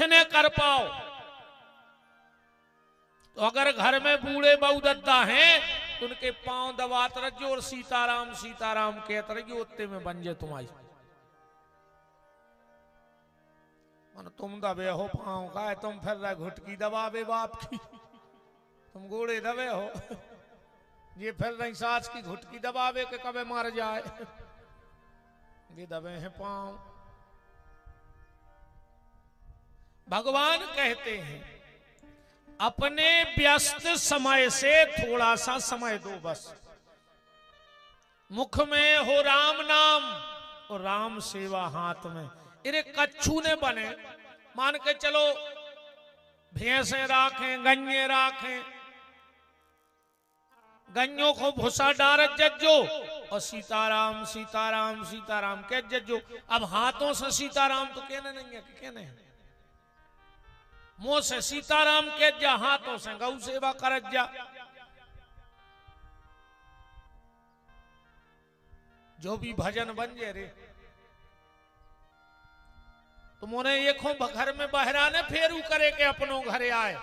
न कर पाओ तो अगर घर में बूढ़े बहुदद्दा हैं तो उनके पांव दबात रखो और सीताराम सीताराम कहते रहिए, उत्ते में बन जाए तुम्हारी। मन तुम दबे हो पांव का, तुम फिर रहा घुटकी दबावे बाप की, तुम गोड़े दबे हो, ये फिर रही सास की घुटकी दबावे के कबे मर जाए, ये दबे हैं पांव। भगवान कहते हैं अपने व्यस्त समय से थोड़ा सा समय दो बस। मुख में हो राम नाम और राम सेवा हाथ में। इरे कच्छू ने बने, मान के चलो भैंसे राखें, गन्ने राखें, गन्नों को भूसा डार जज्जो और सीताराम सीताराम सीताराम कह जज्जो। अब हाथों से सीताराम तो कहने नहीं है कि कहने हैं, मुंह से सीताराम कह जा, हाथों से गौ सेवा कर जा। जो भी भजन बन जे रे तुमने ये खो घर में बहरा ने फेरू करे के अपनों घरे आए,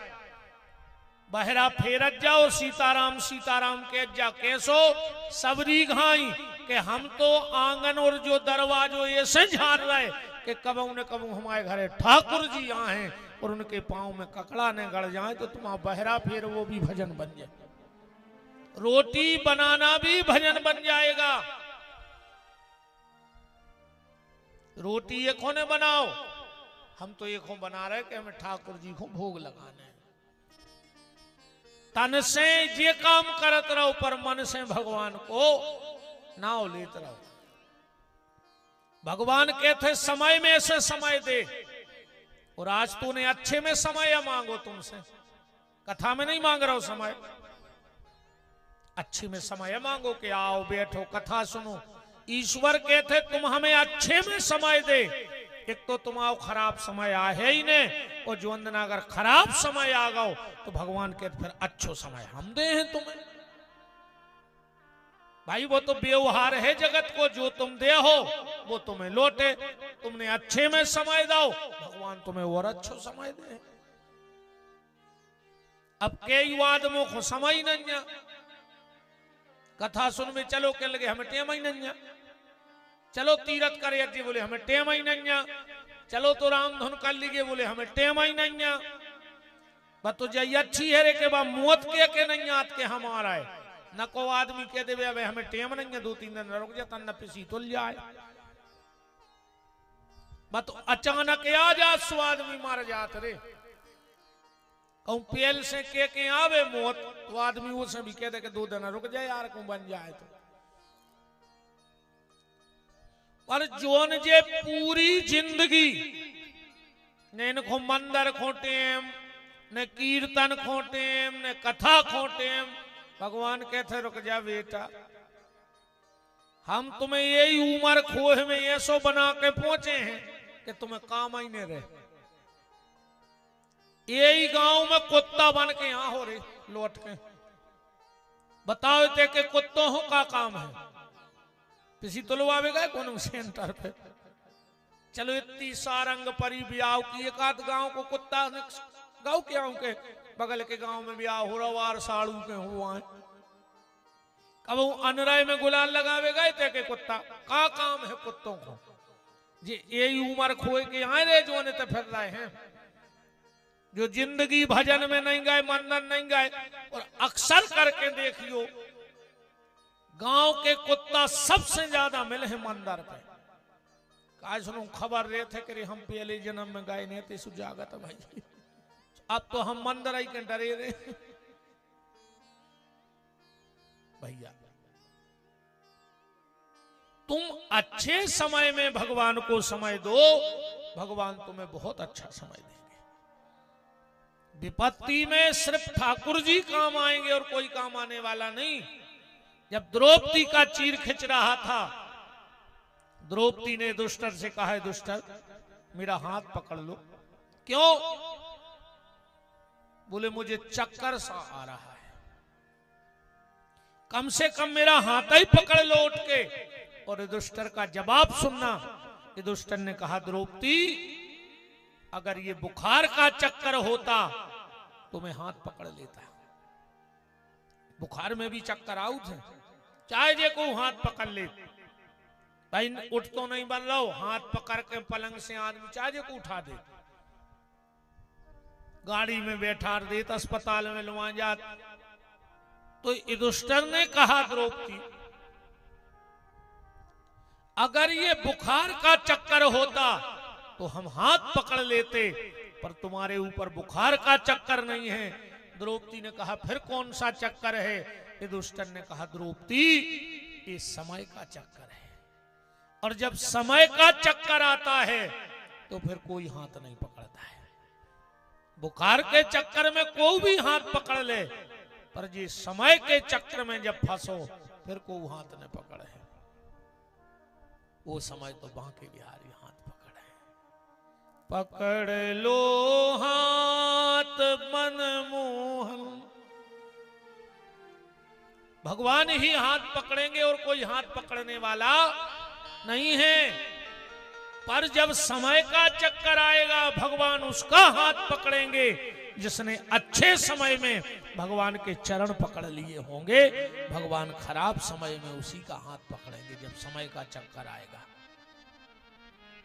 बहरा फेरत जाओ सीताराम सीताराम कह जा। कैसो सबरी घाई के हम तो आंगन और जो दरवाजो ये से झाड़ रहे कि कबू न कबू हमारे घरे ठाकुर जी आए और उनके पांव में ककड़ा ने गड़ जाए तो तुम्हारा बहरा फेर वो भी भजन बन जाए। रोटी बनाना भी भजन बन जाएगा। रोटी ये खोने बनाओ, हम तो ये खो बना रहे कि हमें ठाकुर जी को भोग लगाने। तन से ये काम करत रहो पर मन से भगवान को नाव लेते रहो। भगवान कहते समय में से समय दे, और आज तूने अच्छे में समय मांगो तुमसे, कथा में नहीं मांग रहा हो समय, अच्छे में समय मांगो कि आओ बैठो कथा सुनो। ईश्वर कहते तुम हमें अच्छे में समय दे। एक तो तुम्हारा खराब समय आ है ही नहीं, और जो अंदना अगर खराब समय आ गओ तो भगवान कहते फिर अच्छो समय हम दे हैं तुम्हें। भाई वो तो व्यवहार है जगत को, जो तुम दे हो वो तुम्हें लौटे। तुमने अच्छे में समय दो, भगवान तुम्हें और अच्छो समय दे। अब कई आदमों को समय ही नहीं है, कथा सुन में चलो कह लगे हमें टेम ही नहीं है, चलो तीरथ करे जी बोले हमें टेम ही नहीं है, चलो तो राम धुन कर लीजिए बोले हमें टेम ही नहीं है। बस तो जय अच्छी है रे के बाद मौत के नहीं आत के हमारा है न को आदमी कह दे अब हमें टेम नहीं है, 2-3 दिन रुक जाता न पिसी तुल जाए। बस तो अचानक आ जा सो आदमी मार जात रे। कहूं पेल से के आवे मौत तो आदमी वो से भी कह दे के 2 दिन रुक जाए यार को बन जाए तो। पर जोन जे पूरी जिंदगी ने इनको मंदिर खोटेम ने कीर्तन खोटेम ने कथा खोटेम, भगवान कहते रुक जा बेटा, हम तुम्हें यही उम्र खोह में ऐसो बना के पहुंचे हैं कि तुम्हें काम ही नहीं रहे। यही गांव में कुत्ता बन के यहां हो रहे लौट के बताओ थे कि कुत्तों का काम है, किसी तुलवावे गए कौन सेंटर पे। चलो इतनी सारंग परी ब्याह की, एक आध गांव को कुत्ता गांव के गांव के बगल के गांव में ब्याह हो रहा साड़ू के हुआ है। अब अनराय में गुलाल लगावे गए थे कि कुत्ता का काम है कुत्तों को, ये यही उम्र खोए के आए रे जो ने तो फिर रहे हैं, जो जिंदगी भजन में नहीं गए मंदिर नहीं गए। और अक्सर करके देखियो गांव के कुत्ता सबसे ज्यादा मिले हैं मंदिर पे। आज सुनो खबर रहे थे कि हम पहले जन्म में गए नहीं थे सुजागत भाई, अब तो हम मंदिर ही के डरे रहे भैया। तुम अच्छे समय में भगवान को समय दो, भगवान तुम्हें बहुत अच्छा समय देंगे। विपत्ति में सिर्फ ठाकुर जी काम आएंगे और कोई काम आने वाला नहीं। जब द्रौपदी का चीर खिंच रहा था, द्रौपदी ने दुष्टर से कहा है दुष्टर मेरा हाथ पकड़ लो। क्यों? बोले मुझे चक्कर सा आ रहा है, कम से कम मेरा हाथ ही पकड़ लो उठ के। और दुष्टर का जवाब सुनना, कि दुष्टर ने कहा द्रौपदी अगर ये बुखार का चक्कर होता तो मैं हाथ पकड़ लेता। बुखार में भी चक्कर आउट है, चाहे जे को हाथ पकड़ ले, भाई उठ तो नहीं बन रहा हो, हाथ पकड़ के पलंग से आदमी चाहे जे को उठा दे, गाड़ी में बैठा दे, अस्पताल में लुआ जात। तो युधिष्ठिर ने कहा द्रौपदी, अगर ये बुखार का चक्कर होता तो हम हाथ पकड़ लेते, पर तुम्हारे ऊपर बुखार का चक्कर नहीं है। द्रौपदी ने कहा फिर कौन सा चक्कर है? युधिष्ठिर ने कहा द्रौपदी, ये समय का चक्कर है, और जब समय का चक्कर आता है तो फिर कोई हाथ नहीं पकड़ता है। बुखार के चक्कर में कोई भी हाथ पकड़ ले, पर ये समय के चक्कर में जब फंसो फिर कोई हाथ न पकड़े। वो समय तो बांके बिहारी हाथ पकड़े। पकड़ लो हाथ मनमोहन, भगवान ही हाथ पकड़ेंगे और कोई हाथ पकड़ने वाला नहीं है। पर जब समय का चक्कर आएगा भगवान उसका हाथ पकड़ेंगे जिसने अच्छे समय में भगवान के चरण पकड़ लिए होंगे। भगवान खराब समय में उसी का हाथ पकड़ेंगे जब समय का चक्कर आएगा।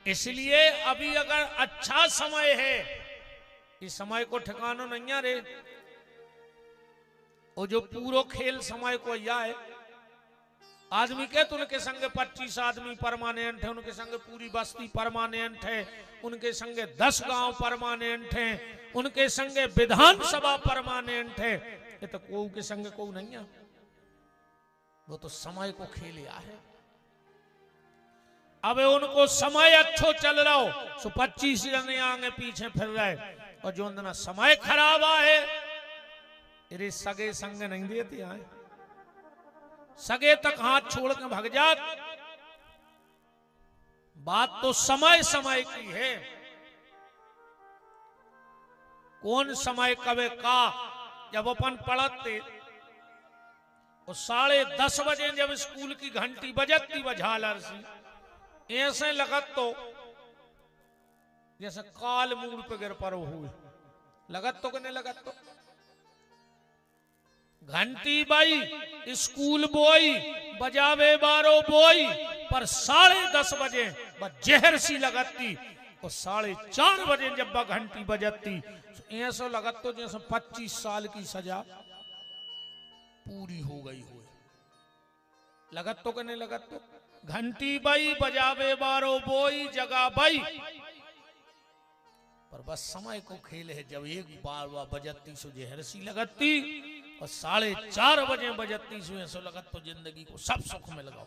इसलिए अभी अगर अच्छा समय है, इस समय को ठिकाना नहीं है रे, वो जो पूरो खेल समय को या है। आदमी के तो उनके संगे 25 आदमी परमानेंट है, उनके संगे पूरी बस्ती परमानेंट है, उनके संगे 10 गांव परमानेंट हैं, उनके संगे विधानसभा परमानेंट है। ये तो कोई के संगे कोई नहीं है, वो तो समय को खेलिया है। अब उनको समय अच्छो चल रहा हो सो 25 जने आगे पीछे फिर रहे, और जो ना समय खराब आए अरे सगे संग नहीं देते आए, सगे तक हाथ छोड़ के भाग जात। बात तो समय समय की है, कौन समय कबे का। जब अपन पढ़ते और 10:30 बजे जब स्कूल की घंटी बजती बझालर सी, ऐसे लगत तो जैसे काल मूड पे गिर पर हुए, लगत तो कि नहीं लगत तो। घंटी बाई स्कूल बोई बजावे बारो बोई, पर 10:30 बजे बस जहर सी लगती, और 4:30 बजे जब वह घंटी बजती ऐसा लगत तो जैसे 25 साल की सजा पूरी हो गई हो। लगत तो कि नहीं लगत तो। घंटी बाई बजावे बारो बोई जगा बाई, पर बस समय को खेल है। जब एक बार वह बजती सो जहर सी लगती, और 4:30 बजे बजती सो ऐसा लगत तो जिंदगी को सब सुख मिल गया।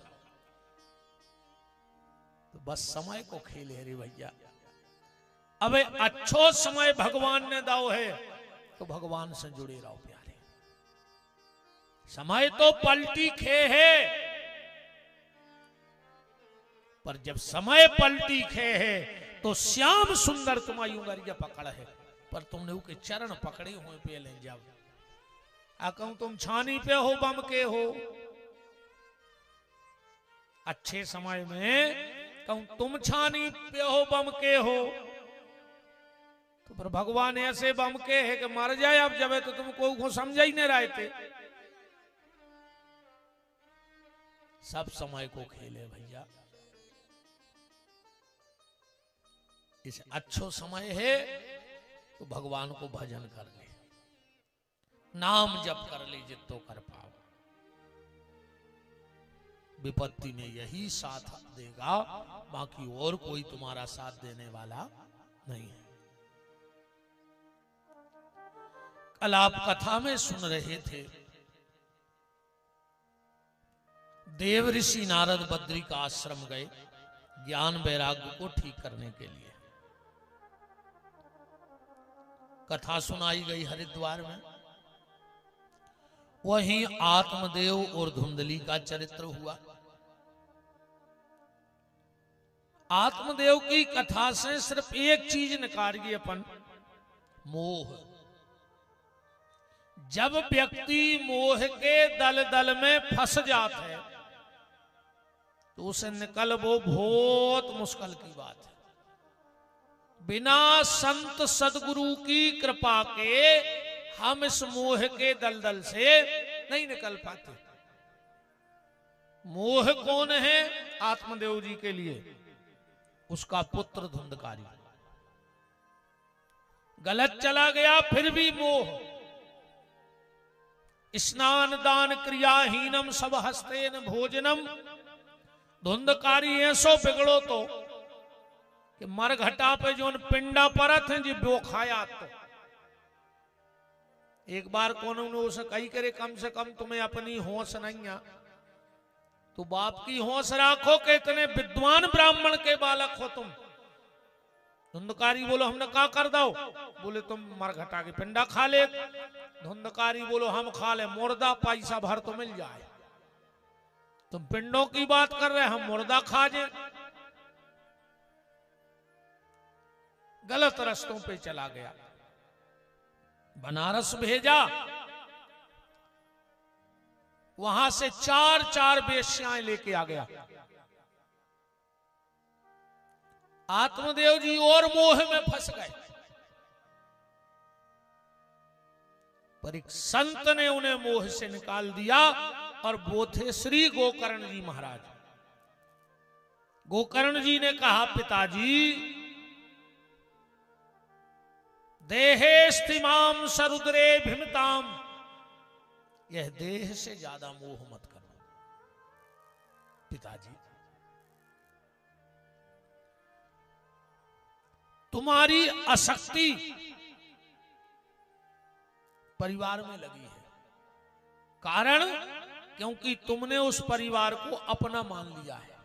तो बस समय को खेल है रे भैया। अबे अच्छो समय भगवान ने दाओ है तो भगवान से जुड़े रहो प्यारे। समय तो पलटी खे है, पर जब समय पलटी खे है तो श्याम सुंदर तुम्हारी उंगरिया पकड़ है, पर तुमने उसके चरण पकड़े हुए पे ले जाओ। कहूं तुम छानी पे हो बम के हो, अच्छे समय में कहूं तुम छानी पे हो बम के हो, तो पर भगवान ऐसे बम के है कि मर जाए अब जब तो तुमको समझ ही नहीं रहे थे। सब समय को खेले भैया। इस अच्छो समय है तो भगवान को भजन कर ले, नाम जप कर ले, जितो कर पाओ। विपत्ति में यही साथ देगा, बाकी और कोई तुम्हारा साथ देने वाला नहीं है। कल आप कथा में सुन रहे थे, देव ऋषि नारद बद्री का आश्रम गए ज्ञान वैराग्य को ठीक करने के लिए। कथा सुनाई गई हरिद्वार में। वहीं आत्मदेव और धुंधली का चरित्र हुआ। आत्मदेव की कथा से सिर्फ एक चीज निकालिए अपन, मोह। जब व्यक्ति मोह के दलदल में फंस जाता है तो उसे निकल वो बहुत मुश्किल की बात है। बिना संत सदगुरु की कृपा के हम इस मोह के दलदल से नहीं निकल पाते। मोह कौन है आत्मदेव जी के लिए? उसका पुत्र धुंधकारी। गलत चला गया फिर भी मोह। स्नान दान क्रियाहीनम सब हस्तेन भोजनम। धुंधकारी ऐसो बिगड़ो तो कि मरघटा पे जो पिंडा परत हैं जी वो खाया। तो एक बार कौन ने उसे कही करे कम से कम तुम्हें अपनी होश नहीं आ, तो बाप की होश राखो कि इतने विद्वान ब्राह्मण के बालक हो तुम। धुंधकारी बोलो हमने क्या कर दो? बोले तुम मरघटा के पिंडा खा ले। धुंधकारी बोलो हम खा ले मुर्दा, पैसा भर तो मिल जाए। तुम पिंडों की बात कर रहे, हम मुर्दा खा जाए। गलत रास्तों पे चला गया। बनारस भेजा, वहां से चार वेश्याएं लेके आ गया। आत्मदेव जी और मोह में फंस गए, पर एक संत ने उन्हें मोह से निकाल दिया और वो थे श्री गोकर्ण जी महाराज। गोकर्ण जी ने कहा पिताजी देहे स्थिमाम सरुद्रे भिमताम, यह देह से ज्यादा मोह मत करो। पिताजी तुम्हारी आसक्ति परिवार में लगी है, कारण क्योंकि तुमने उस परिवार को अपना मान लिया है।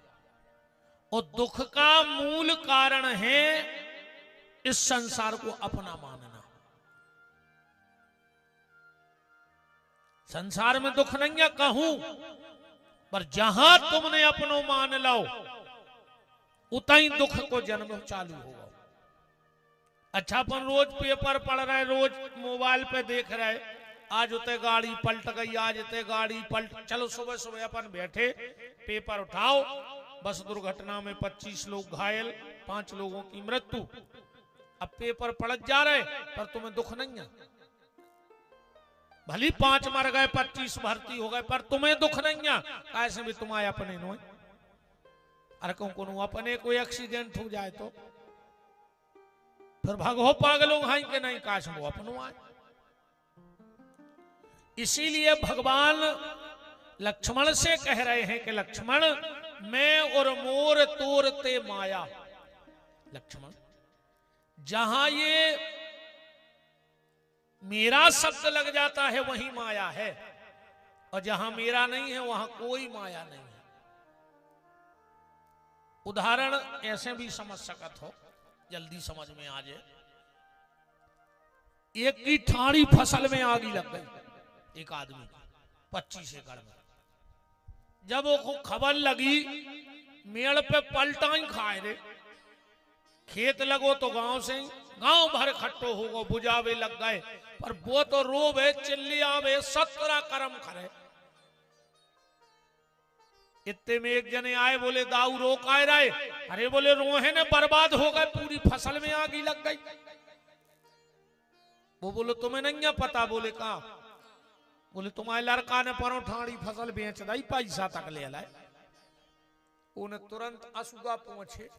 और दुख का मूल कारण है इस संसार को अपना मानना। संसार में दुख नहीं है कहूं, पर जहां तुमने अपनो मान लो उतई दुख को जन्म चालू होगा। अच्छा अपन रोज पेपर पढ़ रहे, रोज मोबाइल पे देख रहे, आज उते गाड़ी पलट गई, आज उते गाड़ी पलट। चलो सुबह सुबह अपन बैठे पेपर उठाओ, बस दुर्घटना में 25 लोग घायल, 5 लोगों की मृत्यु। अब पेपर पलट जा रहे पर तुम्हें दुख नहीं है। भली 5 मर गए, 25 भर्ती हो गए, पर तुम्हें दुख नहीं है। कैसे भी तुम्हारे अपने नो, अरे को अपने कोई एक्सीडेंट हो जाए तो फिर भगो पागलों हाई के नहीं, काश वो अपनो आए। इसीलिए भगवान लक्ष्मण से कह रहे हैं कि लक्ष्मण मैं और मोर तोरते माया। लक्ष्मण जहां ये मेरा शब्द लग जाता है वहीं माया है, और जहां मेरा नहीं है वहां कोई माया नहीं है। उदाहरण ऐसे भी समझ सकत हो, जल्दी समझ में आ जाए। एक की ठाड़ी फसल में आगी लग गई, एक आदमी 25 एकड़ में। जब वो खबर लगी मेड़ पे पलटा ही खाए रे, खेत लगो तो गांव से गांव भर इकट्ठो हो गो, बुझावे लग गए। पर वो तो रोवे चिल्लियावे 17 कर्म करे। इतने में एक जने आए, बोले दाऊ रोक आए रहे। अरे बोले रोहे ने बर्बाद हो गए, पूरी फसल में आगी लग गई। वो बोले तुम्हें नहीं है पता? बोले कहा? बोले तुम्हारे लड़का ने परोठाड़ी फसल बेच दी, पैसा तक ले लाए। उन्हें तुरंत असुगा पहुंचे।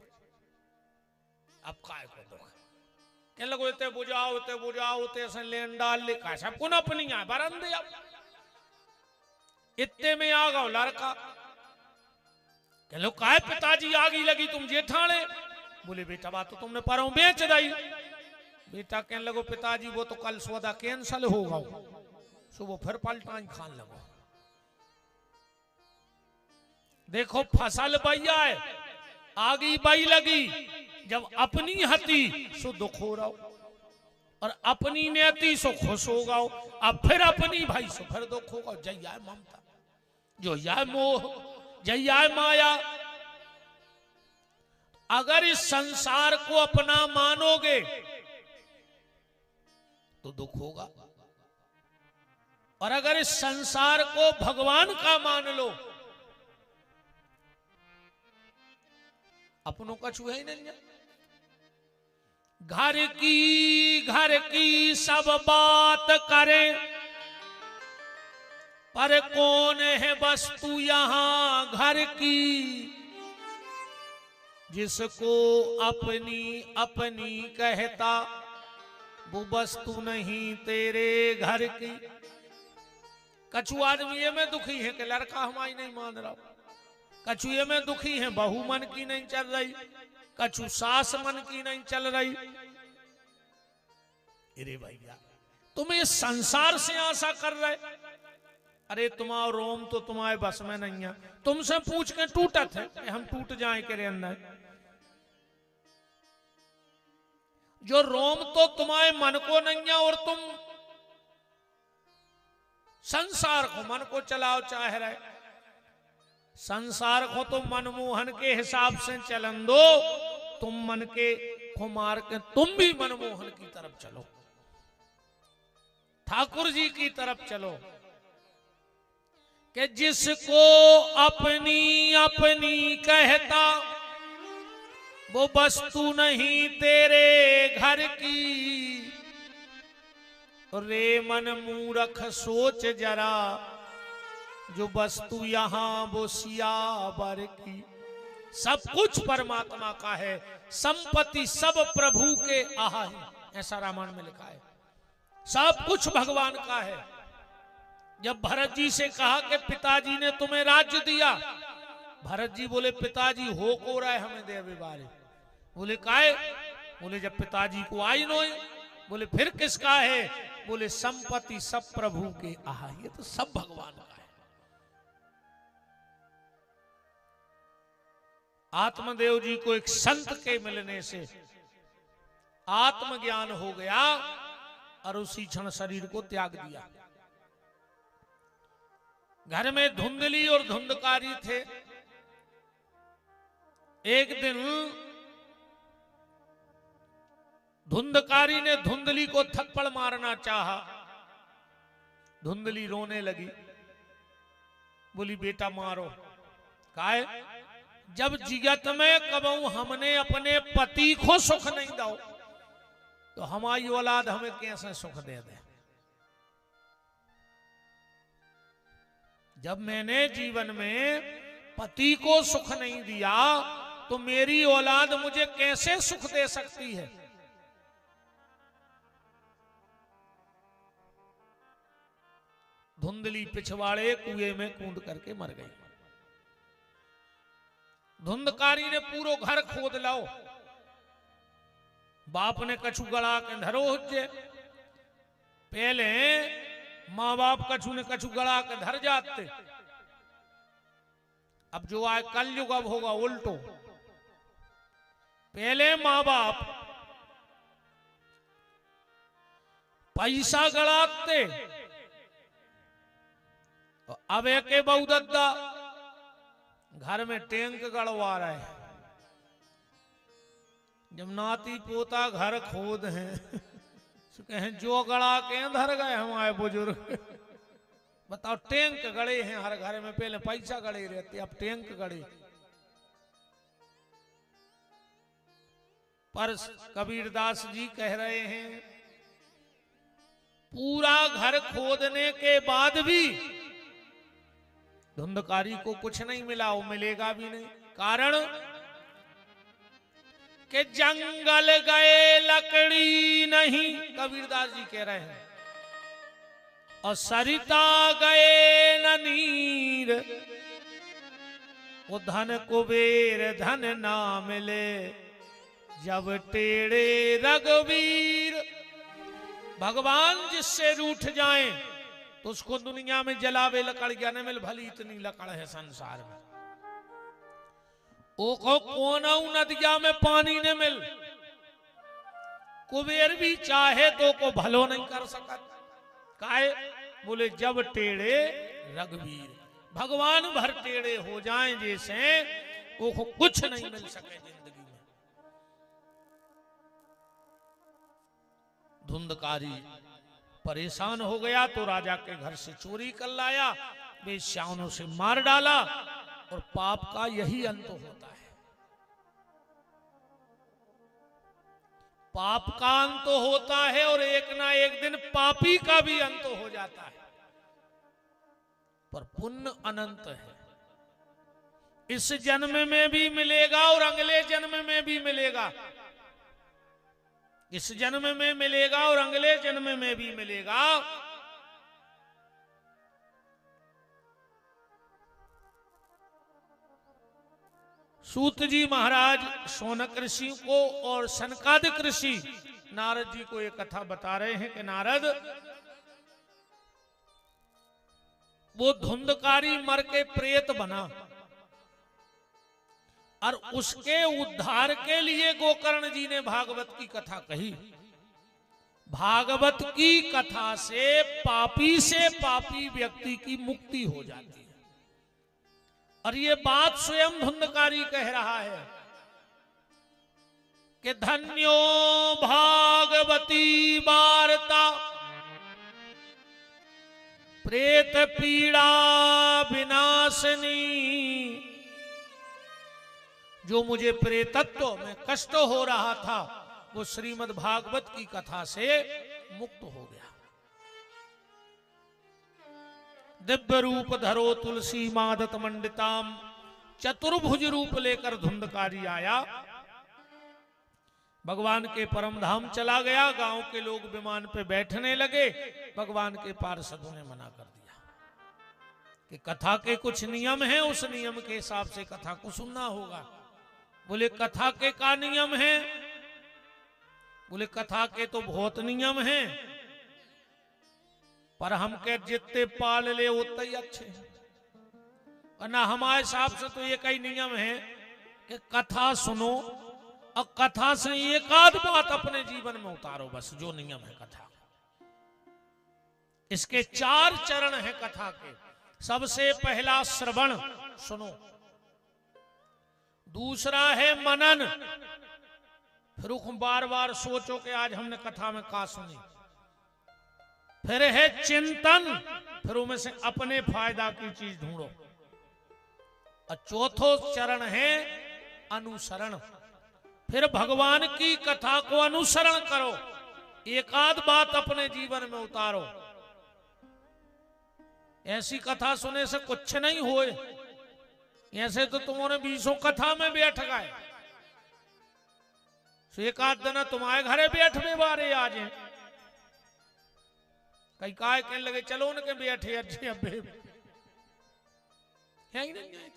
अब काय को दुख कहने लगो इतने बुझाओ इतने से लेन डाल ले, कैसा पुनः अपनी है बरंदे। अब इतने में आ गो लड़का, कह लो काय पिताजी आगी लगी तुम जेठाने? बोले बेटा बात तो तुमने परों बेच दी। बेटा कहने लगो पिताजी वो तो कल सौदा कैंसल होगा, सुबह फिर पलटाई खान लगो। देखो फसल बैया है, आगी बई लगी। जब अपनी हती सो दुख हो रहा, और अपनी नेती सो खुश हो गओ। अब फिर अपनी भाई सो फिर दुख होगा। जय ममता, जो यह मोह, जय माया। अगर इस संसार को अपना मानोगे तो दुख होगा, और अगर इस संसार को भगवान का मान लो, अपनों का छुआ ही नहीं है। घर की सब बात करे, पर कौन है वस्तु यहां घर की, जिसको अपनी अपनी कहता वो वस्तु नहीं तेरे घर की। कछु आदमी ये में दुखी है कि लड़का हमारी नहीं मान रहा, कछु ये में दुखी है बहू मन की नहीं चल रही, कछु सास मन की नहीं चल रही। अरे भैया तुम ये संसार से आशा कर रहे, अरे तुम्हारा रोम तो तुम्हारे बस में नहीं है, तुमसे पूछ के टूटत है कि हम टूट जाए के अंदर। जो रोम तो तुम्हारे मन को नहीं है और तुम संसार को मन को चलाओ चाह रहे। संसार को तो मनमोहन के हिसाब से चलन दो, तुम मन के को मार के तुम भी मनमोहन की तरफ चलो, ठाकुर जी की तरफ चलो कि जिसको अपनी अपनी कहता वो वस्तु नहीं तेरे घर की। रे मन मूर्ख सोच जरा, जो वस्तु यहां वो सियावर की। सब कुछ परमात्मा का है, संपत्ति सब प्रभु के आहा है, ऐसा रामायण में लिखा है। सब कुछ भगवान का है। जब भरत जी से कहा कि पिताजी ने तुम्हें राज्य दिया, भरत जी बोले पिताजी हो को रहा है हमें देवे बारे। बोले काहे? बोले जब पिताजी को आई नो। बोले फिर किसका है? बोले संपत्ति सब प्रभु के आहा, ये तो सब भगवान का है। आत्मदेव जी को एक संत के मिलने से आत्मज्ञान हो गया और उसी क्षण शरीर को त्याग दिया। घर में धुंधली और धुंधकारी थे। एक दिन धुंधकारी ने धुंधली को थप्पड़ मारना चाहा। धुंधली रोने लगी, बोली बेटा मारो। काहे? जब जिगत में कबहू हमने अपने पति को सुख नहीं दो तो हमारी औलाद हमें कैसे सुख दे दे। जब मैंने जीवन में पति को सुख नहीं दिया तो मेरी औलाद मुझे कैसे सुख दे सकती है। धुंधली पिछवाड़े कुएं में कूद करके मर गई। धुंधकारी ने पूरा घर खोद लाओ। बाप ने कछु गड़ा के धरो हुज्जे। पहले माँ बाप कछु ने कछु गड़ा के धर जाते। अब जो आए कल युग अब होगा उल्टो। पहले माँ बाप पैसा गड़ाते, अब एक बहुदद्दा घर में टैंक गड़वा रहे। जब नाती पोता घर खोद हैं तो कहें जो गड़ा के धर गए हमारे बुजुर्ग। बताओ टैंक गड़े हैं हर घर में। पहले पैसा गड़े रहते, अब टैंक गड़े। पर कबीरदास जी कह रहे हैं पूरा घर खोदने के बाद भी धुंधकारी को कुछ नहीं मिला, वो मिलेगा भी नहीं। कारण कि जंगल गए लकड़ी नहीं, कबीरदास जी कह रहे हैं, और सरिता गए न नीर। वो धन कुबेर धन ना मिले जब टेढ़े रघुवीर। भगवान जिससे रूठ जाए तो उसको दुनिया में जलावे लकड़ क्या न मिल, भली इतनी लकड़ है संसार में। ओ को कोना नदिया में पानी न मिल, कुबेर भी चाहे तो को भलो नहीं कर सकता। काहे? बोले जब टेढ़े रघुवीर, भगवान भर टेढ़े हो जाएं जैसे वो को कुछ नहीं मिल सके जिंदगी में। धुंधकारी परेशान हो गया तो राजा के घर से चोरी कर लाया, वेश्याओं से मार डाला, और पाप का यही अंत होता है। पाप का अंत तो होता है और एक ना एक दिन पापी का भी अंत हो जाता है, पर पुण्य अनंत है। इस जन्म में भी मिलेगा और अगले जन्म में भी मिलेगा, इस जन्म में मिलेगा और अगले जन्म में भी मिलेगा। सूत जी महाराज शौनक ऋषि को और सनकादिक ऋषि नारद जी को एक कथा बता रहे हैं कि नारद, वो धुंधकारी मर के प्रेत बना और उसके उद्धार के लिए गोकर्ण जी ने भागवत की कथा कही। भागवत की कथा से पापी व्यक्ति की मुक्ति हो जाती है। और ये बात स्वयं धुंधकारी कह रहा है कि धन्यो भागवती वार्ता प्रेत पीड़ा विनाशनी। जो मुझे प्रेतत्व में कष्ट हो रहा था वो श्रीमद् भागवत की कथा से मुक्त हो गया। दिव्य रूप धरो तुलसी मादत मंडिताम, चतुर्भुज रूप लेकर धुंधकारी आया, भगवान के परम धाम चला गया। गांव के लोग विमान पे बैठने लगे, भगवान के पार्षदों ने मना कर दिया कि कथा के कुछ नियम हैं, उस नियम के हिसाब से कथा को सुनना होगा। बोले कथा के का नियम है? बोले कथा के तो बहुत नियम हैं, पर हम के जितने पाल ले उतने ही अच्छे, और ना हमारे हिसाब से तो एक ही नियम है कि कथा सुनो और कथा से एक आध बात अपने जीवन में उतारो, बस जो नियम है कथा। इसके 4 चरण हैं कथा के। सबसे पहला श्रवण, सुनो। दूसरा है मनन, फिर बार बार सोचो कि आज हमने कथा में क्या सुनी। फिर है चिंतन, फिर उनमें से अपने फायदा की चीज ढूंढो। और चौथो चरण है अनुसरण, फिर भगवान की कथा को अनुसरण करो, एक आध बात अपने जीवन में उतारो। ऐसी कथा सुने से कुछ नहीं होए, ऐसे तो तुम्हारे 20 कथा में बैठ गए, तो एक आध दिन तुम्हारे घरे बैठने बारे आज हैं। कई काय कहने लगे चलो उनके बैठे अच्छे अबे है ही नहीं आए।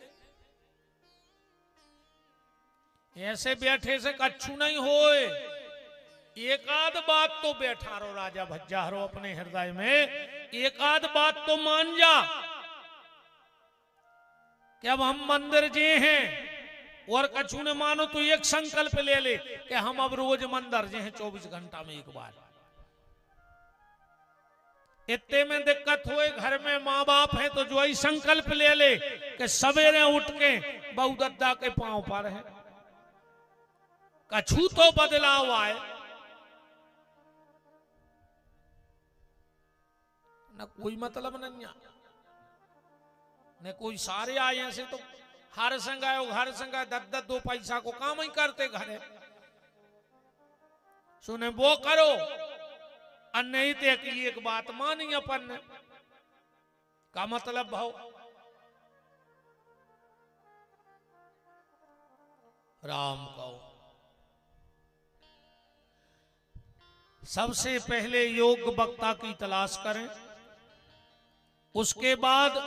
ऐसे बैठे से कच्छू नहीं होए, एक आध बात तो बैठा रो राजा भज्जा रो अपने हृदय में, एक आध बात तो मान जा कि अब हम मंदिर जे हैं, और कछु ने मानो तो एक संकल्प ले ले कि हम अब रोज मंदिर जे हैं 24 घंटा में एक बार। इतने में दिक्कत हुए, घर में माँ बाप है तो जो ही संकल्प ले ले कि सवेरे उठ के बहू दद्दा के पांव पर है। कछु तो बदलाव आए न, कोई मतलब नहीं, न कोई सारे आए ऐसे तो हर संग आयो, घर संग 10-10 पैसा को काम ही करते घरे। सुने वो करो, नहीं ते की एक बात मानी अपन का मतलब भाव। राम कहो सबसे पहले योग वक्ता की तलाश करें, उसके बाद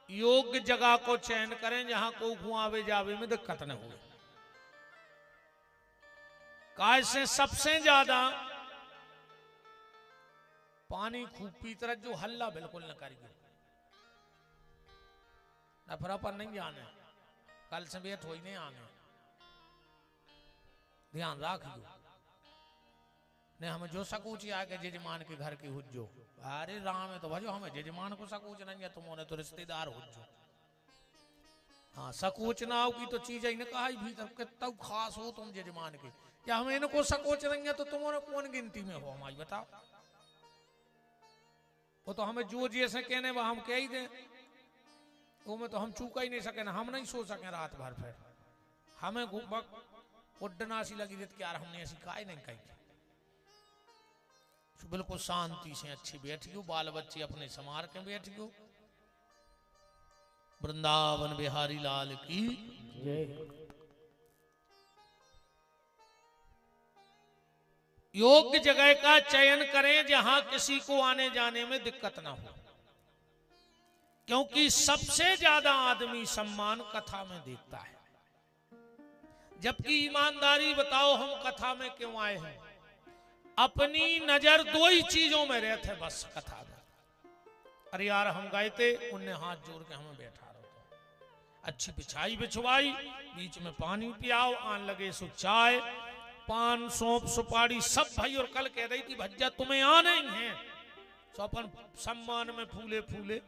योग्य जगह को चयन करें जहां को घुमावे जावे में दिक्कत न हो। कैसे सबसे ज्यादा पानी खूब पीत रह, जो हल्ला बिल्कुल न करिए, नफरा पर नहीं जाने, कल से बेट हो ही नहीं आने, ध्यान रखियो। ने हमें जो सकूची आके जजमान के घर की हुज्जो, अरे राम है तो भजो हमें जजमान को सकूच नहीं है, तुमने तो रिश्तेदार हुज्जो। हाँ सकूच ना हो की तो चीज ही ने कहा ही भीतर के तब खास हो तुम जजमान के, या हमें इनको सकूच नहीं है तो तुम्हारे कौन गिनती में हो हमारी बताओ। वो तो हमें जो जैसे कहने वह हम कह ही दें, वो में तो हम चूका ही नहीं सके ना, हम नहीं सो सके रात भर। फिर हमें उड्डना सी लगी देत कि यार हमने ऐसी काय नहीं कही। बिल्कुल शांति से अच्छी बैठ गयो, बाल बच्चे अपने समार के बैठ गयो। वृंदावन बिहारी लाल की जय। योग्य जगह का चयन करें जहां किसी को आने जाने में दिक्कत ना हो, क्योंकि सबसे ज्यादा आदमी सम्मान कथा में देखता है। जबकि ईमानदारी बताओ हम कथा में क्यों आए हैं? अपनी नजर दो ही चीजों में रहते बस कथा में। अरे यार हम गए थे, उनने हाथ जोड़ के हमें बैठा रहो, अच्छी बिछाई बिछवाई, बीच में पानी पियाओ, आन लगे सो चाय, पान सौंप सुपारी सब भाई। और कल कह रही थी भज्जा तुम्हें आना ही है, तो अपन सम्मान में फूले फूले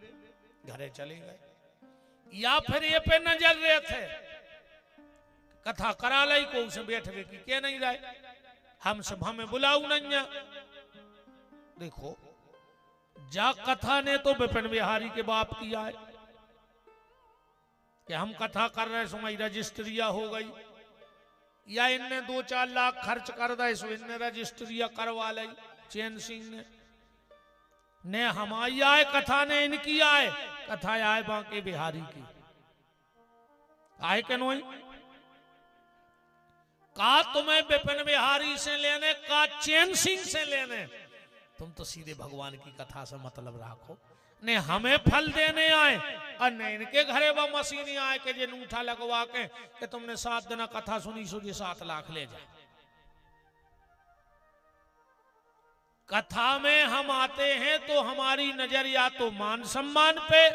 घरे चले गए। या फिर ये पे नजर रहे थे कथा करा लाई को उसे बैठे की के नहीं रहे, हम सब हमें बुलाऊ नहीं। देखो जा कथा ने तो विपिन बिहारी के बाप किया है कि हम कथा कर रहे सो मेरी रजिस्ट्रिया हो गई, या इनने 2-4 लाख खर्च कर दे सो इनने रजिस्ट्रिया करवा ली चैन सिंह ने हमारी आए, कथा ने इनकी आए, कथा आए बांके बिहारी की आए के नोई का तुम्हें विपिन बिहारी से लेने का चैन सिंह से लेने, तुम तो सीधे भगवान की कथा से मतलब रखो। ने हमें फल देने आए और ने इनके घरे वो मशीनी आए के जे नूठा लगवा के कि तुमने 7 दिन कथा सुनी सो जे 7 लाख ले जाए। कथा में हम आते हैं तो हमारी नजर या तो मान सम्मान पे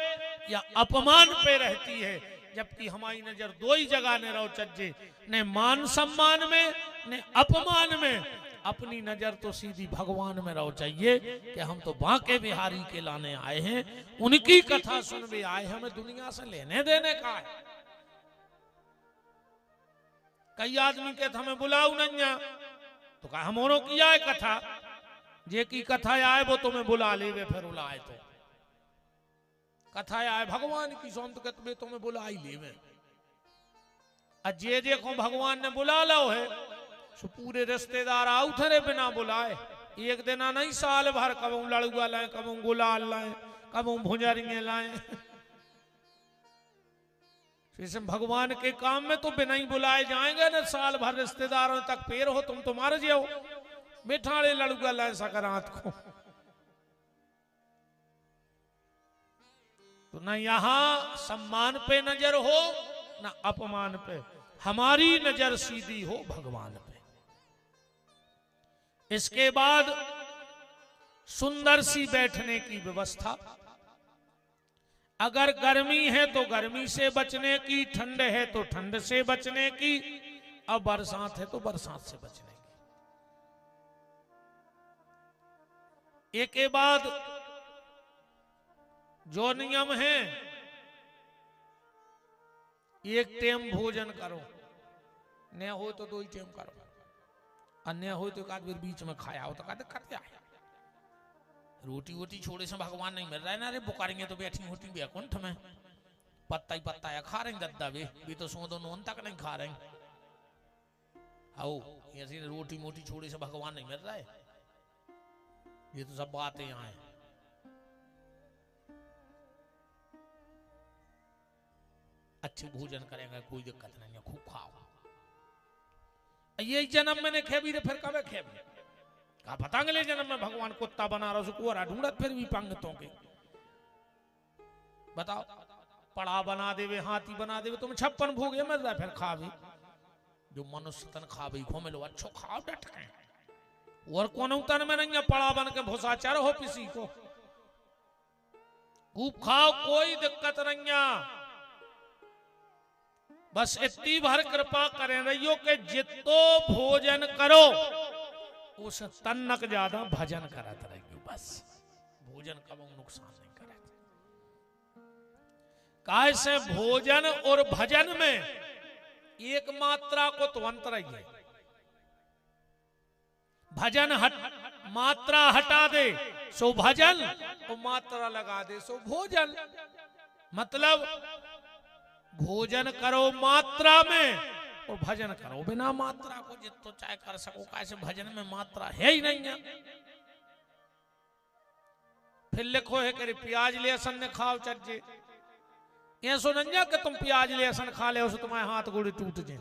या अपमान पे रहती है, जबकि हमारी नजर दो ही जगह ने रहो चज्जे, ने मान सम्मान में ने अपमान में। अपनी नजर तो सीधी भगवान में रहो चाहिए कि हम तो बांके बिहारी के लाने आए हैं, उनकी कथा सुनने आए, हमें दुनिया से लेने देने का है। कई आदमी के हमें बुलाऊ नहीं, तो कहा हमों किया है कथा, जे की कथा आए वो तुम्हें बुला ले, फिर बुलाए तो कथा आए भगवान की सोम तो तुम्हें तुम्हें बुला ही ले। जे को भगवान ने बुला लो है सो पूरे रिश्तेदार आउ थे बिना बुलाए, एक दिन नहीं साल भर कबू लड़ुआ लाए, कबू गुलाल लाए, कबू भुजरिये लाए। इसमें भगवान के काम में तो बिना ही बुलाए जाएंगे ना, साल भर रिश्तेदारों तक पेड़ हो, तुम तो मार जाओ बिठाड़े लड़ुआ लाए सकरात को। तो ना यहां सम्मान पे नजर हो ना अपमान पे, हमारी नजर सीधी हो भगवान पे। इसके बाद सुंदर सी बैठने की व्यवस्था, अगर गर्मी है तो गर्मी से बचने की, ठंड है तो ठंड से बचने की, अब बरसात है तो बरसात से बचने की। एक के बाद जो नियम है, एक टाइम भोजन करो, न हो तो 2 ही टाइम करो, अन्य हो तो एक आध बार बीच में खाया हो तो कहते करते आए। रोटी वोटी छोड़े से भगवान नहीं मिल रहा है ना, अरे बुकारेंगे तो बैठी होती बैकुंठ में, पत्ता ही पत्ता है खा रहे दद्दा भी तो सो दो नोन तक नहीं खा रहे। आओ ऐसी रोटी मोटी छोड़े से भगवान नहीं मिल रहा है, ये तो सब बातें यहाँ है। अच्छे भोजन करेंगे कोई दिक्कत नहीं है, खूब खाओ। ये जन्म मैंने खेबी रे फिर कब खेबी, कहा पता अगले जन्म में भगवान कुत्ता बना रहा कुआरा ढूंढत फिर भी पंगतों के। बताओ पड़ा बना देवे, हाथी बना देवे, तुम 56 भोगे मर रहा फिर खा भी। जो मनुष्य तन खा भी खो मिलो अच्छो खाओ डट के, और कौन तन में नहीं पड़ा बन के भूसाचार हो किसी को, खूब खाओ कोई दिक्कत नहीं। बस इतनी भर कृपा करें रहियो कि जितो भोजन करो उस तन्नक ज्यादा भजन करत रहियो, बस भोजन कब नुकसान नहीं करे। कैसे भोजन और भजन में एक मात्रा को तो अंतर है, भजन मात्रा हटा दे सो भजन, और मात्रा लगा दे सो भोजन। मतलब भोजन करो मात्रा में और भजन करो बिना मात्रा को जितो चाहे कर सको। कैसे भजन में मात्रा है ही नहीं है। फिर लिखो है कि प्याज लहसुन ने खाओ चज्जे, ये सुनंजा कि तुम प्याज लहसुन खा ले उसे तुम्हारे हाथ गोड़ी टूट जाए।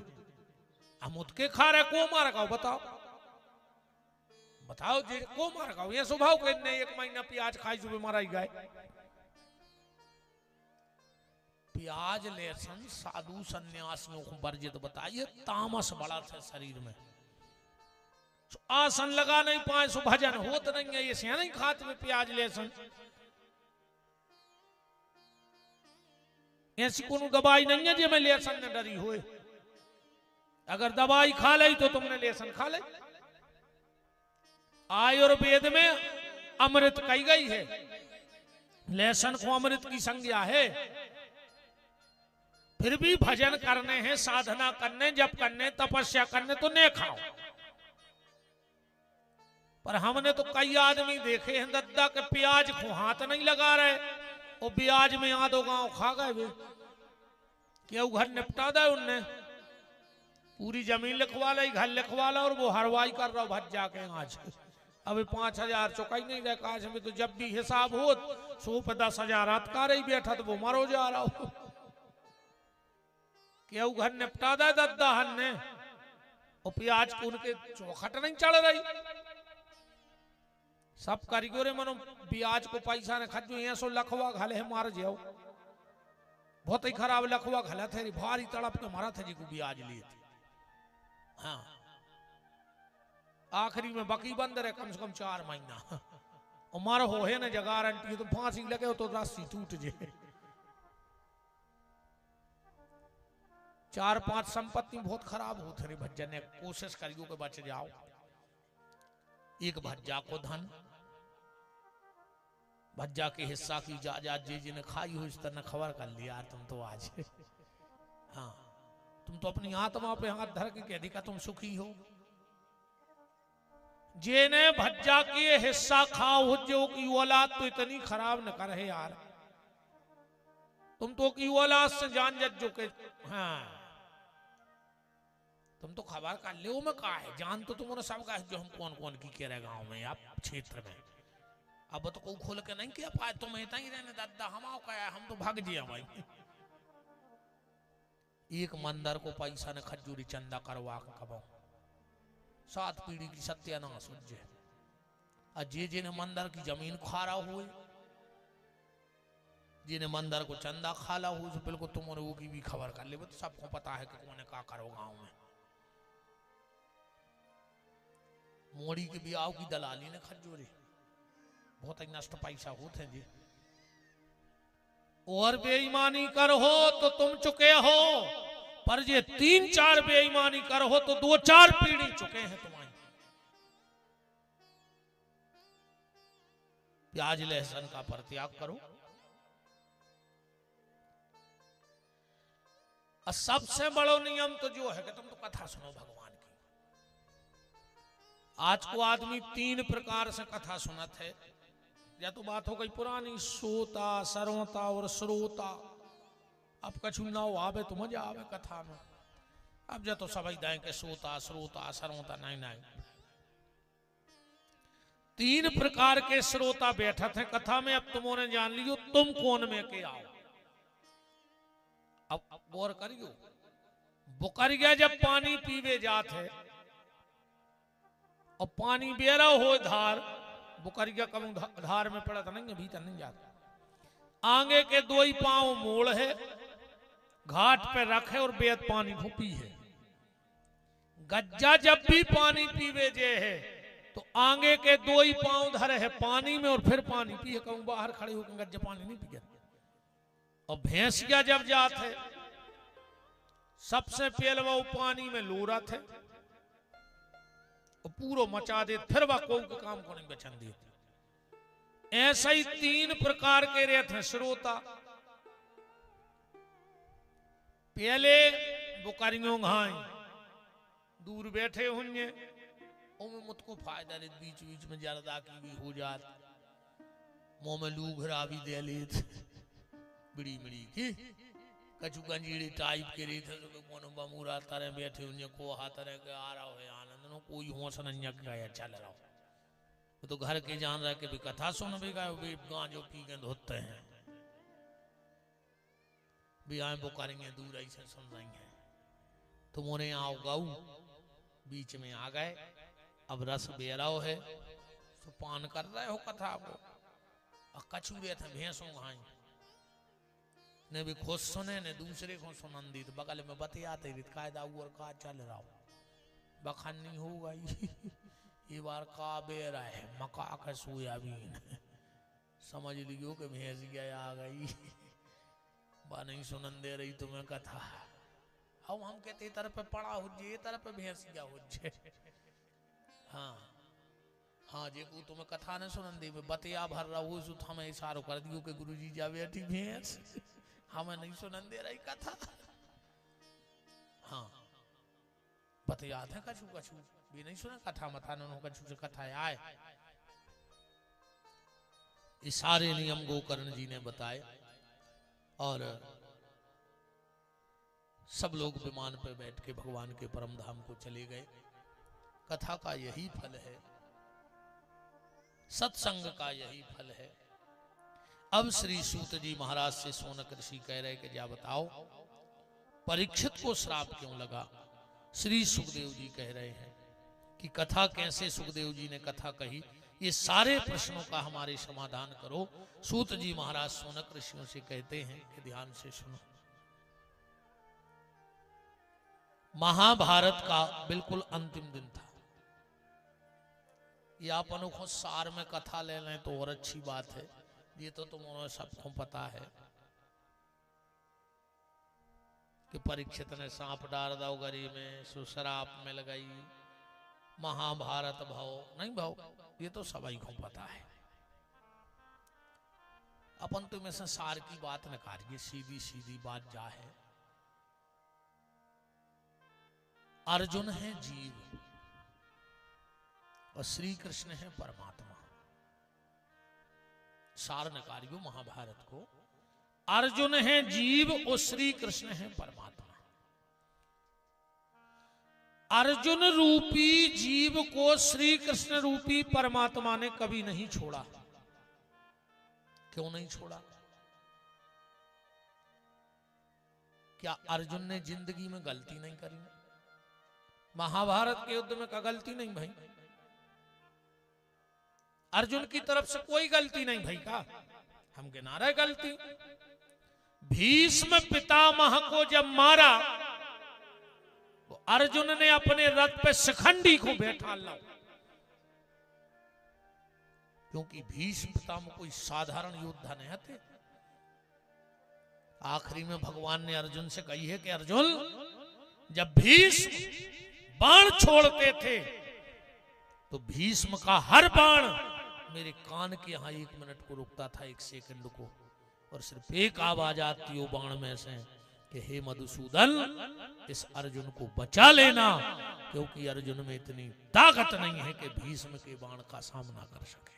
हम उतके खा रहे को मार खाओ, बताओ बताओ जी को मार खाओ। ये स्वभाव के नहीं 1 महीना प्याज खाई जो बीमार आई गए। प्याज लहसुन साधु सन्यासियों को वर्जित बताइए, तामस बड़ा था शरीर में। आसन लगा नहीं पाए सो भजन होत नहीं है। ये से नहीं खाते में प्याज लहसुन। ऐसी कोनो दवाई नहीं है जो मैं लहसुन ने डरी हुए। अगर दवाई खा ली तो तुमने लहसुन खा ली। आयुर्वेद में अमृत कही गई है, लहसुन को अमृत की संज्ञा है। फिर भी भजन करने हैं, साधना करने, जप करने, तपस्या करने तो नहीं खाओ। पर हमने तो कई आदमी देखे हैं दद्दा के प्याज को हाथ नहीं लगा रहे और प्याज में आधो गांव खा गए वे। क्यों घर निपटा दे उनने, पूरी जमीन लिखवा ली, घर लिखवा ला और वो हरवाई कर रहा भज जाके। आज अभी 5,000 चुका ही नहीं रहे काश में। तो जब भी हिसाब हो 100 पे 10,000 हाथ का रही बैठा तो वो मरो जा रहा हो। क्यों घर निपटा दे दद्दा हन ने और प्याज को उनके चौखट नहीं चढ़ रही। सब कारीगरे मनो ब्याज को पैसा ने खजो यहाँ सो लखवा घाले है मार जाओ। बहुत ही खराब लखवा घाला थे, भारी तड़प के मारा थे जी को ब्याज लिए थे। हाँ आखिरी में बाकी बंद रहे कम से कम 4 महीना। और मार हो है ना गारंटी तो फांसी लगे तो रस्सी टूट जाए। 4-5 संपत्ति बहुत खराब होते रे भज्जा ने। कोशिश करियो के बच जाओ। एक भज्जा को धन, भज्जा के हिस्सा की जायदाद जी जी ने खाई हो इस तरह खबर कर लिया यार तुम तो आज। हाँ तुम तो अपनी आत्मा पे हाथ धर के कह दिखा तुम सुखी हो। जेने भज्जा के हिस्सा खाओ जो की औलाद तो इतनी खराब न करे यार। तुम तो की औलाद से जान जज्जो के। हाँ तुम तो खबर कर ले में कहा है, जान तो तुमने सब कहा जो हम कौन कौन की कह रहे गांव में आप क्षेत्र में। अब तो कोई खोल के नहीं किया पाए, तुम इतना ही रहने दादा हम आओ कहा हम तो भाग जिया भाई। एक मंदिर को पैसा ने खजूरी चंदा करवा के कबाओ 7 पीढ़ी की सत्यानाश उज्जे। अजय जिन्हें मंदिर की जमीन खारा हुए, जिन्हें मंदिर को चंदा खाला हुए तो बिल्कुल तुमने वो की भी खबर कर ले। तो सबको पता है कि कौन क्या करो गांव में। मोड़ी के ब्याह की दलाली ने खजूरी बहुत ही नष्ट पैसा होते हैं जी। और बेईमानी कर हो तो तुम चुके हो, पर ये 3-4 बेईमानी कर हो तो 2-4 पीढ़ी चुके हैं तुम्हारी। प्याज लहसुन का परित्याग करो। और सबसे बड़ो नियम तो जो है कि तुम तो कथा सुनो भगवान की। आज को आदमी 3 प्रकार से कथा सुनत है। या तो बात हो गई पुरानी सोता सरोता और श्रोता। अब कछु ना आवे तो मजा आवे कथा में। अब जा तो सब दाएं के सोता श्रोता सरोता नहीं नहीं। 3 प्रकार के श्रोता बैठा थे कथा में। अब तुमने जान लियो तुम कौन में के आओ। अब गौर करियो। बुकर गया जब पानी पीवे जात है और पानी बेरा हो धार, बुकरिया कम धार में पड़ा था नहीं, भीतर नहीं जाता। आगे के 2 ही पांव मोड़ है, घाट पे रखे और बेत पानी को पी है। गज्जा जब भी पानी पीवे जे है तो आगे के 2 ही पांव धरे है पानी में और फिर पानी पिए। कहूं बाहर खड़े होकर गज्जा पानी नहीं पिए। और भैंसिया जब जात है सबसे पहले वो पानी में लोरा थे और पूरा मचा दे, फिर वह कोई के काम को नहीं बचन दिए। ऐसा ही 3 प्रकार के रहते हैं श्रोता। पहले बुकारियों घाई दूर बैठे होंगे, उनमें मुझको फायदा नहीं, बीच बीच में जरदा की भी हो जात, मुंह में लू घरा भी दे लेत बिड़ी बिड़ी की। कछु गंजीड़ी टाइप के रही थे तो कोनो बमूरा तरह बैठे उन्हें को हाथ तरह के आ रहा है आनंद नो कोई होश नहीं गया चल रहा हो तो घर के जान रहा कि भी कथा सुन भी गए भी गांजो पी के धोते हैं भी आए वो करेंगे दूर ऐसे सुन रही हैं तुम्हारे यहाँ गाऊ बीच में आ गए अब रस बेराव है तो पान कर रहे हो कथा को कछू रहे थे भैंसों घाई ने भी खुद सुने ने दूसरे को सुनन दी तो बगल में बतियाते रही कायदा और का चल रहा हो बखानी हो गई ये बार का बेरा है मका का सोयाबीन समझ लियो कि भैंस गया आ गई बा नहीं सुनन दे रही तुम्हें कथा अब हम कहते तरफ पे पड़ा हो जे तरफ पे भैंस गया हो जे हाँ हाँ जे को तुम्हें कथा ने सुनन दी बतिया भर रहा हो तो हमें इशारो कर दियो कि गुरुजी जा बैठी भैंस हमें नहीं सुनन दे रही कथा हाँ बतिया थे कछु कछु भी नहीं सुना कथा मथा नो कछु से कथा आए इस सारे नियम गोकर्ण जी ने बताए और सब लोग विमान पर बैठ के भगवान के परम धाम को चले गए। कथा का यही फल है, सत्संग का यही फल है। अब श्री सूत जी महाराज से सोनक ऋषि कह रहे कि जा बताओ परीक्षित को श्राप क्यों लगा। श्री सुखदेव जी कह रहे हैं कि कथा कैसे सुखदेव जी ने कथा कही, ये सारे प्रश्नों का हमारे समाधान करो। सूत जी महाराज सोनक ऋषियों से कहते हैं कि ध्यान से सुनो। महाभारत का बिल्कुल अंतिम दिन था। ये अपन को सार में कथा ले लें तो और अच्छी बात है, ये तो तुम्हें सबको पता है कि परीक्षित ने सांप डाल दो गरी में, सुशराप में लगाई, महाभारत भाव नहीं भाव, ये तो सभी को पता है। अपन तो में से सार की बात न करिए, सीधी सीधी बात जा है। अर्जुन है जीव और श्री कृष्ण है परमात्मा। सार न कारियो महाभारत को, अर्जुन है जीव और श्री कृष्ण है परमात्मा। अर्जुन रूपी जीव को श्री कृष्ण रूपी परमात्मा ने कभी नहीं छोड़ा। क्यों नहीं छोड़ा? क्या अर्जुन ने जिंदगी में गलती नहीं करी? महाभारत के युद्ध में का गलती नहीं भाई? अर्जुन की तरफ से कोई गलती नहीं भाई का? हम गिना रहे गलती। भीष्म पितामह को जब मारा तो अर्जुन ने अपने रथ पे शिखंडी को बैठा ला, क्योंकि भीष्म पितामह कोई साधारण योद्धा नहीं थे। आखिरी में भगवान ने अर्जुन से कही है कि अर्जुन, जब भीष्म बाण छोड़ते थे तो भीष्म का हर बाण मेरे कान के यहां 1 मिनट को रुकता था, 1 सेकंड को, और सिर्फ एक आवाज आती हो बाण में से कि हे मधुसूदन, इस अर्जुन को बचा लेना, क्योंकि अर्जुन में इतनी ताकत नहीं है कि भीष्म के बाण का सामना कर सके।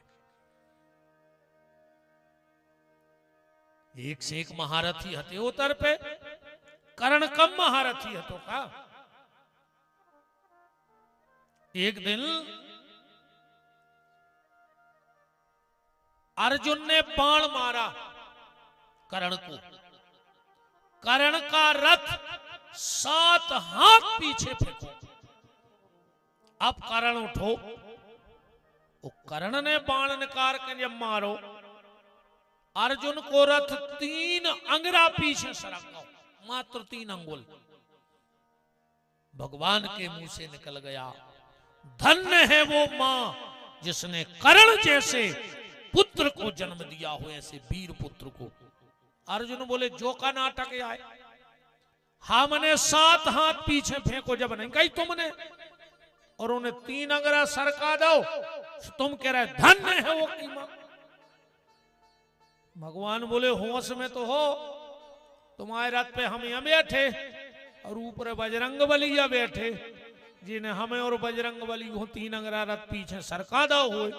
एक से एक महारथी हते उतर पे, कर्ण कम महारथी हतो का। एक दिन अर्जुन ने बाण मारा कर्ण को, कर्ण का रथ 7 हाथ पीछे फेंको। अब कर्ण उठो, वो कर्ण ने बाण निकाल के जब मारो, अर्जुन को रथ 3 अंगुला पीछे सरका, मात्र 3 अंगुल। भगवान के मुंह से निकल गया, धन्य है वो मां जिसने कर्ण जैसे पुत्र को जन्म दिया हो, ऐसे वीर पुत्र को। अर्जुन बोले जो का नाटक आए, हमने 7 हाथ पीछे फेंको जब नहीं कही तुमने, और उन्हें 3 अंगुला सरका दो, तुम कह रहे धन्य है वो की मां। भगवान बोले होश में तो हो, तुम्हारे रथ पे हम यहां बैठे और ऊपर बजरंग बलिया बैठे, जिन्हें हमें और बजरंग बली को 3 अंगुला रथ पीछे सरकादा हुए,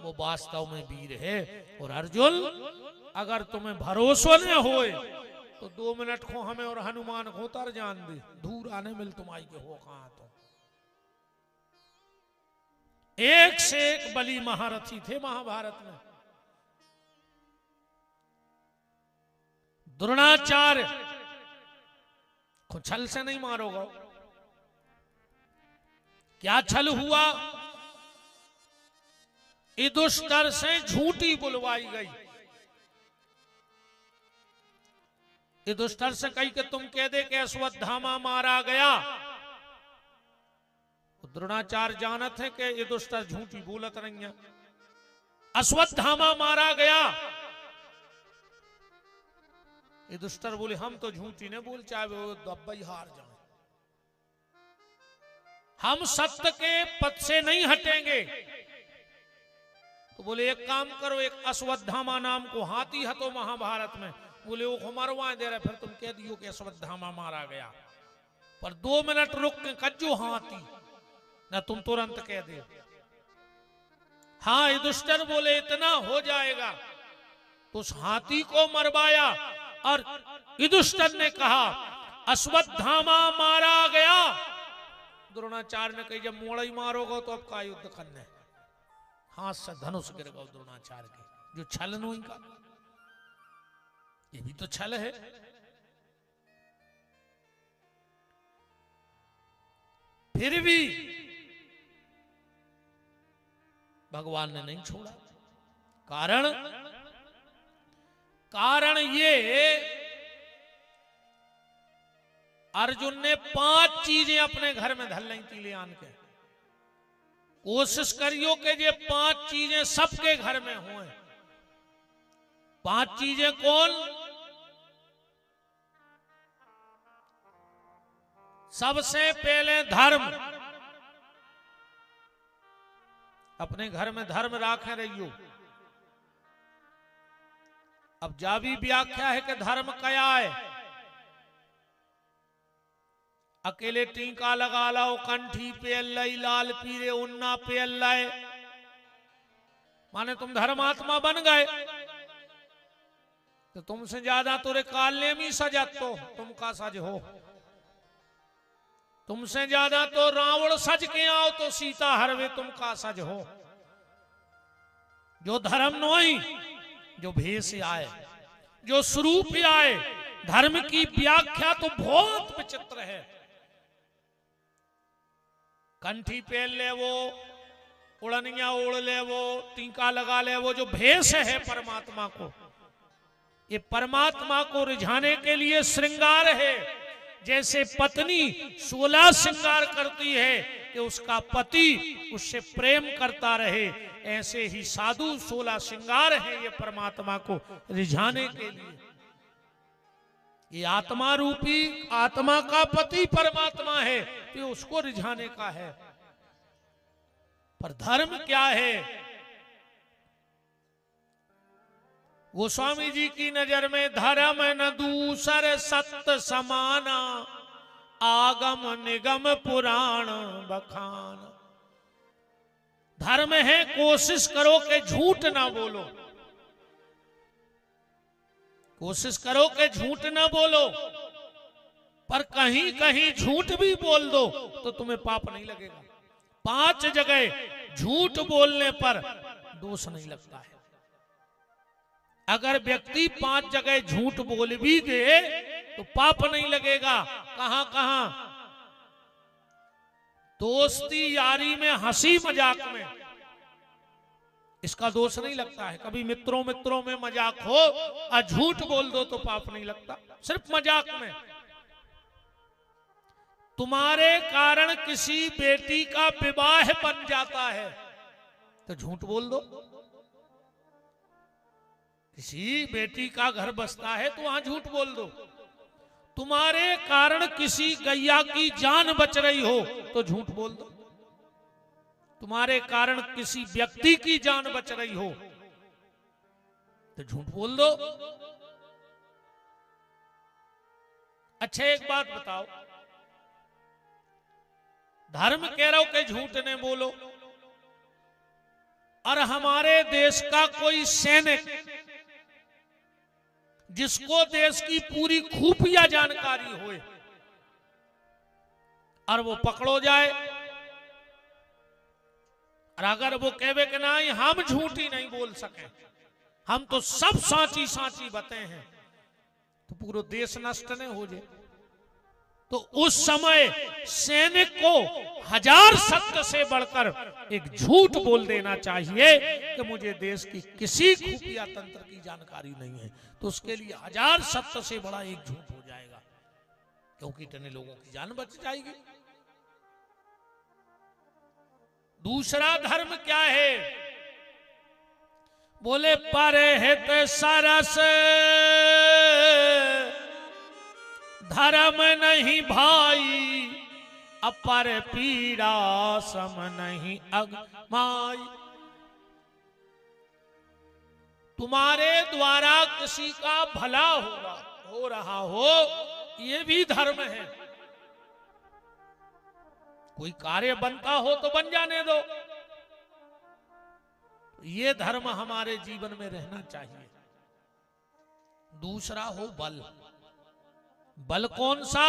वो वास्तव में वीर है। और अर्जुन, अगर तुम्हें भरोसा न होए तो 2 मिनट को हमें और हनुमान को तर जान दे, दूर आने मिल तुम आई के हो कहां। तो एक से एक बली महारथी थे महाभारत में। द्रोणाचार्य को छल से नहीं मारोगा। क्या छल हुआ? युधिष्ठिर से झूठी बुलवाई गई। युधिष्ठिर से कही कि तुम कह दे कि अश्वत्थामा मारा गया। द्रोणाचार्य जानत है कि युधिष्ठिर झूठी बोलत नहीं है। अश्वत्थामा मारा गया। युधिष्ठिर बोले हम तो झूठी नहीं बोल, चाहे वो दब्बई हार जाए, हम सत्य के पथ से नहीं हटेंगे। तो बोले एक काम करो, एक अश्वत्थामा नाम को हाथी हतो महाभारत में, बोले वो मरवा दे रहे, फिर तुम कह दियो कि अश्वत्थामा मारा गया। पर 2 मिनट रुक के कज्जो हाथी ना, तुम तुरंत कह दे। हाँ युधिष्ठिर बोले इतना हो जाएगा। तो उस हाथी को मरवाया और युधिष्ठिर ने कहा अश्वत्थामा मारा गया। द्रोणाचार्य ने कही जब मोड़ा ही मारोगे तो अब का युद्ध करने। हाथ से धनुष गिर गया द्रोणाचार्य के। जो छल नो इनका, ये भी तो छल है। फिर भी भगवान ने नहीं छोड़ा। कारण ये अर्जुन ने 5 चीजें अपने घर में धल नहीं थी ले आन के। कोशिश करियो कि ये 5 चीजें सबके घर में हुए। 5 चीजें कौन? सबसे पहले धर्म। अपने घर में धर्म राखे रहियो। अब जावी व्याख्या है कि धर्म क्या है। अकेले टीका लगा लाओ, कंठी पे अल्लाई, लाल पीरे उन्ना पे अल्लाई, माने तुम धर्मात्मा बन गए। तो तुमसे ज्यादा तोरे कालने में सजत तो तुम का सज हो। तुमसे ज्यादा तो रावण सज के आओ तो सीता हरवे तुम का सज हो। जो धर्म नोई, जो भेष आए, जो स्वरूप आए। धर्म की व्याख्या तो बहुत विचित्र है। कंठी पहन ले वो, उड़निया ओढ़ ले वो, टीका लगा ले वो, जो भेष है परमात्मा को, ये परमात्मा को रिझाने के लिए श्रृंगार है। जैसे पत्नी 16 श्रृंगार करती है कि उसका पति उससे प्रेम करता रहे, ऐसे ही साधु 16 श्रृंगार है ये परमात्मा को रिझाने के लिए। ये आत्मा रूपी, आत्मा का पति परमात्मा है, ये उसको रिझाने का है। पर धर्म क्या है? गोस्वामी जी की नजर में धर्म न दूसर सत्य समाना, आगम निगम पुराण बखान। धर्म है कोशिश करो कि झूठ ना बोलो। कोशिश करो कि झूठ ना बोलो, पर कहीं कहीं झूठ भी बोल दो तो तुम्हें पाप नहीं लगेगा। 5 जगह झूठ बोलने पर दोष नहीं लगता है। अगर व्यक्ति 5 जगह झूठ बोल भी दे तो पाप नहीं लगेगा। कहां कहां? दोस्ती यारी में, हंसी मजाक में, इसका दोष नहीं लगता है। कभी मित्रों मित्रों में मजाक हो और झूठ बोल दो तो पाप नहीं लगता, सिर्फ मजाक में। तुम्हारे कारण किसी बेटी का विवाह बन जाता है तो झूठ बोल दो। किसी बेटी का घर बसता है तो वहां झूठ बोल दो। तुम्हारे कारण किसी गैया की जान बच रही हो तो झूठ बोल दो। तुम्हारे कारण किसी व्यक्ति की जान बच रही हो तो झूठ बोल दो। अच्छा एक बात बताओ, धर्म कह रहा हो कि झूठ ने बोलो, और हमारे देश का कोई सैनिक जिसको देश की पूरी खुफिया जानकारी होए और वो पकड़ो जाए, और अगर वो कहे कि नहीं हम झूठी नहीं बोल सके, हम तो सब साची साची बते हैं, तो पूरा देश नष्ट नहीं हो जाए। तो उस समय सैनिक को हजार सत्य से बढ़कर एक झूठ बोल देना चाहिए कि मुझे देश की किसी खुफिया तंत्र की जानकारी नहीं है, तो उसके लिए हजार सत्य से बड़ा एक झूठ हो जाएगा, क्योंकि इतने लोगों की जान बच जाएगी। दूसरा धर्म क्या है? बोले परहित सरस धर्म नहीं भाई, अपर पीड़ा सम नहीं अगमाई। तुम्हारे द्वारा किसी का भला हो रहा हो, ये भी धर्म है। कोई कार्य बनता हो तो बन जाने दो, ये धर्म हमारे जीवन में रहना चाहिए। दूसरा हो बल। बल कौन सा?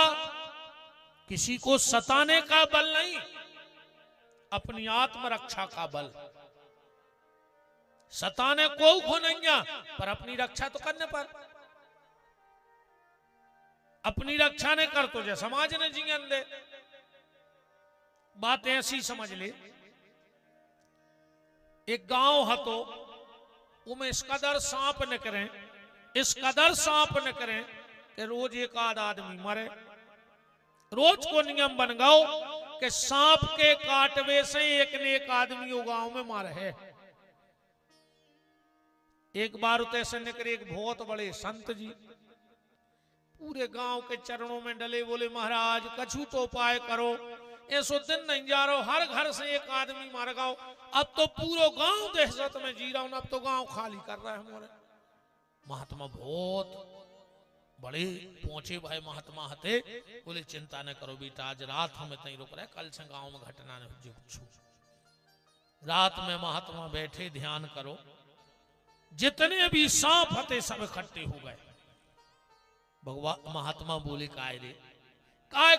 किसी को सताने का बल नहीं, अपनी आत्मरक्षा का बल। सताने को नहीं, पर अपनी रक्षा तो करने पर। अपनी रक्षा ने कर तो जैसे समाज ने जीवन दे। बात ऐसी समझ ले, एक गांव है तो उमें इस कदर सांप न करें, इस कदर सांप न करें कि रोज एक आध आदमी मरे। रोज को नियम बन गओ कि सांप के काटवे से एक ने एक आदमी वो गांव में मारे है। एक बार तैसे निकले एक बहुत बड़े संत जी, पूरे गांव के चरणों में डले, बोले महाराज कछु तो उपाय करो, ऐसो दिन नहीं जा रहा, हर घर से एक आदमी मार गाओ, अब तो पूरा गांव दहशत में जी रहा हूं, अब तो गांव खाली कर रहा है हमारे। महात्मा बहुत बड़े पहुंचे भाई महात्मा हते, बोले चिंता न करो बेटा, आज रात हमें तई रुक रहे, कल से गांव में घटना न हो। रात में महात्मा बैठे ध्यान करो, जितने भी सांप हते सब इकट्ठे हो गए। भगवान महात्मा बोले काय रे काय